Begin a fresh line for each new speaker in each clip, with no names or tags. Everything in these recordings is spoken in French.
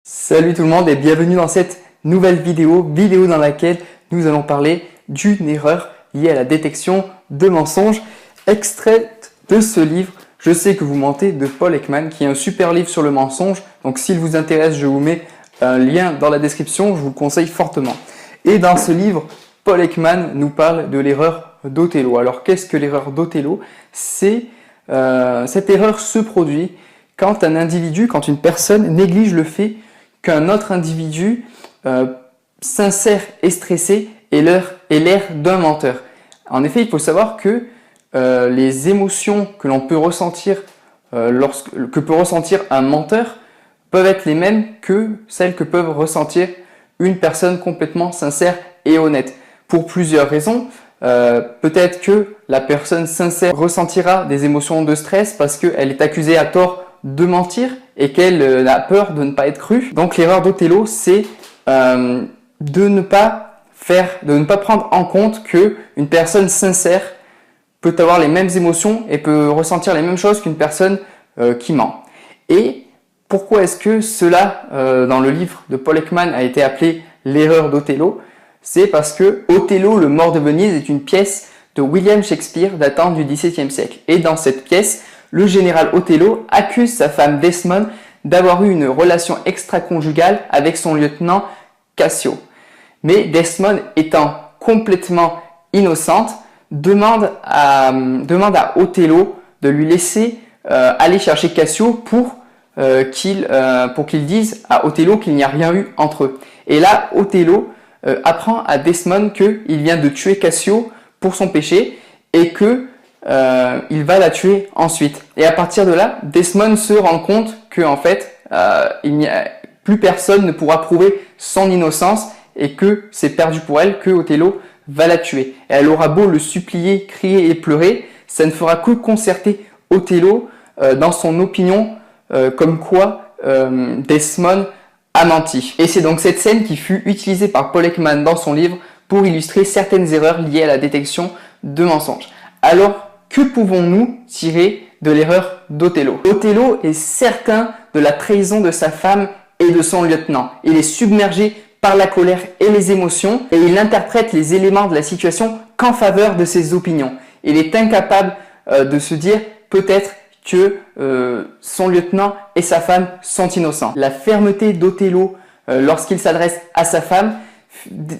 Salut tout le monde et bienvenue dans cette nouvelle vidéo dans laquelle nous allons parler d'une erreur liée à la détection de mensonges, extraite de ce livre « Je sais que vous mentez » de Paul Ekman, qui est un super livre sur le mensonge. Donc s'il vous intéresse, je vous mets un lien dans la description, je vous le conseille fortement. Et dans ce livre, Paul Ekman nous parle de l'erreur d'Othello. Alors qu'est-ce que l'erreur d'Othello? Cette erreur se produit quand quand une personne néglige le fait qu'un autre individu sincère et stressé ait l'air d'un menteur. En effet, il faut savoir que les émotions que l'on peut ressentir, que peut ressentir un menteur, peuvent être les mêmes que celles que peuvent ressentir une personne complètement sincère et honnête. Pour plusieurs raisons. Peut-être que la personne sincère ressentira des émotions de stress parce qu'elle est accusée à tort de mentir et qu'elle a peur de ne pas être crue. Donc l'erreur d'Othello, c'est de ne pas prendre en compte que une personne sincère peut avoir les mêmes émotions et peut ressentir les mêmes choses qu'une personne qui ment. Et pourquoi est-ce que cela, dans le livre de Paul Ekman, a été appelé l'erreur d'Othello? C'est parce que Othello, le mort de Venise, est une pièce de William Shakespeare datant du XVIIe siècle. Et dans cette pièce, le général Othello accuse sa femme Desmond d'avoir eu une relation extra-conjugale avec son lieutenant Cassio. Mais Desmond, étant complètement innocente, demande à Othello de lui laisser aller chercher Cassio pour qu'il dise à Othello qu'il n'y a rien eu entre eux. Et là, Othello apprend à Desmond qu'il vient de tuer Cassio pour son péché et que il va la tuer ensuite. Et à partir de là, Desmond se rend compte que en fait, plus personne ne pourra prouver son innocence et que c'est perdu pour elle, que Othello va la tuer. Et elle aura beau le supplier, crier et pleurer, ça ne fera que concerter Othello dans son opinion comme quoi Desmond a menti. Et c'est donc cette scène qui fut utilisée par Paul Ekman dans son livre pour illustrer certaines erreurs liées à la détection de mensonges. Alors, que pouvons-nous tirer de l'erreur d'Othello? Othello est certain de la trahison de sa femme et de son lieutenant. Il est submergé par la colère et les émotions et il n'interprète les éléments de la situation qu'en faveur de ses opinions. Il est incapable de se dire peut-être que son lieutenant et sa femme sont innocents. La fermeté d'Othello lorsqu'il s'adresse à sa femme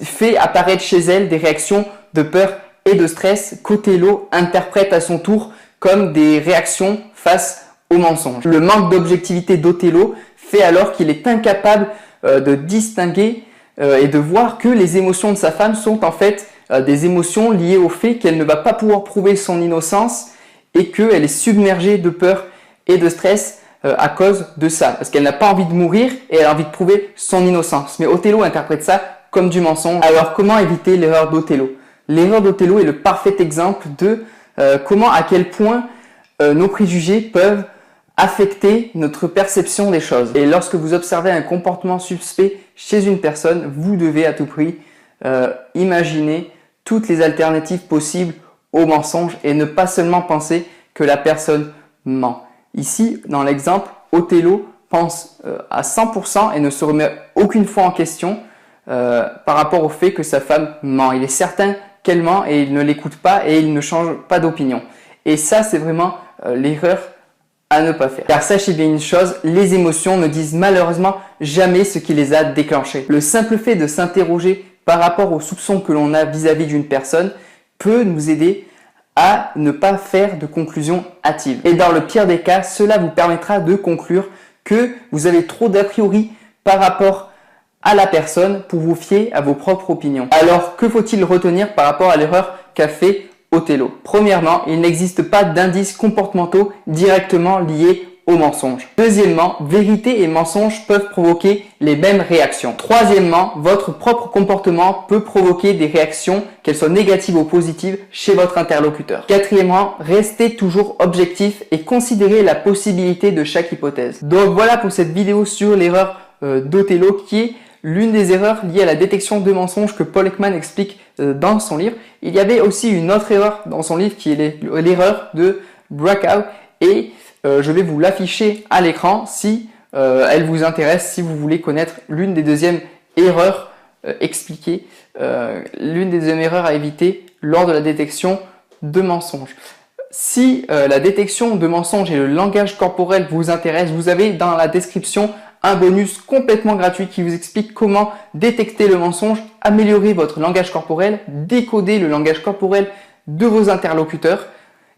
fait apparaître chez elle des réactions de peur et de stress qu'Othello interprète à son tour comme des réactions face au mensonge. Le manque d'objectivité d'Othello fait alors qu'il est incapable de distinguer et de voir que les émotions de sa femme sont en fait des émotions liées au fait qu'elle ne va pas pouvoir prouver son innocence et qu'elle est submergée de peur et de stress à cause de ça. Parce qu'elle n'a pas envie de mourir et elle a envie de prouver son innocence. Mais Othello interprète ça comme du mensonge. Alors comment éviter l'erreur d'Othello? L'erreur d'Othello est le parfait exemple de à quel point nos préjugés peuvent affecter notre perception des choses. Et lorsque vous observez un comportement suspect chez une personne, vous devez à tout prix imaginer toutes les alternatives possibles au mensonge et ne pas seulement penser que la personne ment. Ici, dans l'exemple, Othello pense à 100% et ne se remet aucune fois en question par rapport au fait que sa femme ment. Il est certain qu'elle ment et il ne l'écoute pas et il ne change pas d'opinion. Et ça, c'est vraiment l'erreur à ne pas faire. Car sachez bien une chose, les émotions ne disent malheureusement jamais ce qui les a déclenchées. Le simple fait de s'interroger par rapport aux soupçons que l'on a vis-à-vis d'une personne peut nous aider à ne pas faire de conclusions hâtives. Et dans le pire des cas, cela vous permettra de conclure que vous avez trop d'a priori par rapport à la personne pour vous fier à vos propres opinions. Alors, que faut-il retenir par rapport à l'erreur qu'a fait Othello? Premièrement, il n'existe pas d'indices comportementaux directement liés au mensonge. Deuxièmement, vérité et mensonge peuvent provoquer les mêmes réactions. Troisièmement, votre propre comportement peut provoquer des réactions, qu'elles soient négatives ou positives, chez votre interlocuteur. Quatrièmement, restez toujours objectif et considérez la possibilité de chaque hypothèse. Donc voilà pour cette vidéo sur l'erreur d'Othello qui est l'une des erreurs liées à la détection de mensonges que Paul Ekman explique dans son livre. Il y avait aussi une autre erreur dans son livre qui est l'erreur de Bracao et je vais vous l'afficher à l'écran si elle vous intéresse si vous voulez connaître l'une des deuxièmes erreurs expliquées, l'une des deuxièmes erreurs à éviter lors de la détection de mensonges. Si la détection de mensonges et le langage corporel vous intéresse, vous avez dans la description un bonus complètement gratuit qui vous explique comment détecter le mensonge, améliorer votre langage corporel, décoder le langage corporel de vos interlocuteurs.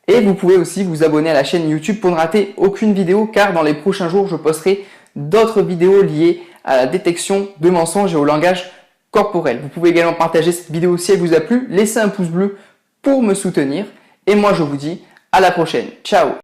Et vous pouvez aussi vous abonner à la chaîne YouTube pour ne rater aucune vidéo, car dans les prochains jours, je posterai d'autres vidéos liées à la détection de mensonges et au langage corporel. Vous pouvez également partager cette vidéo si elle vous a plu, laisser un pouce bleu pour me soutenir. Et moi, je vous dis à la prochaine. Ciao!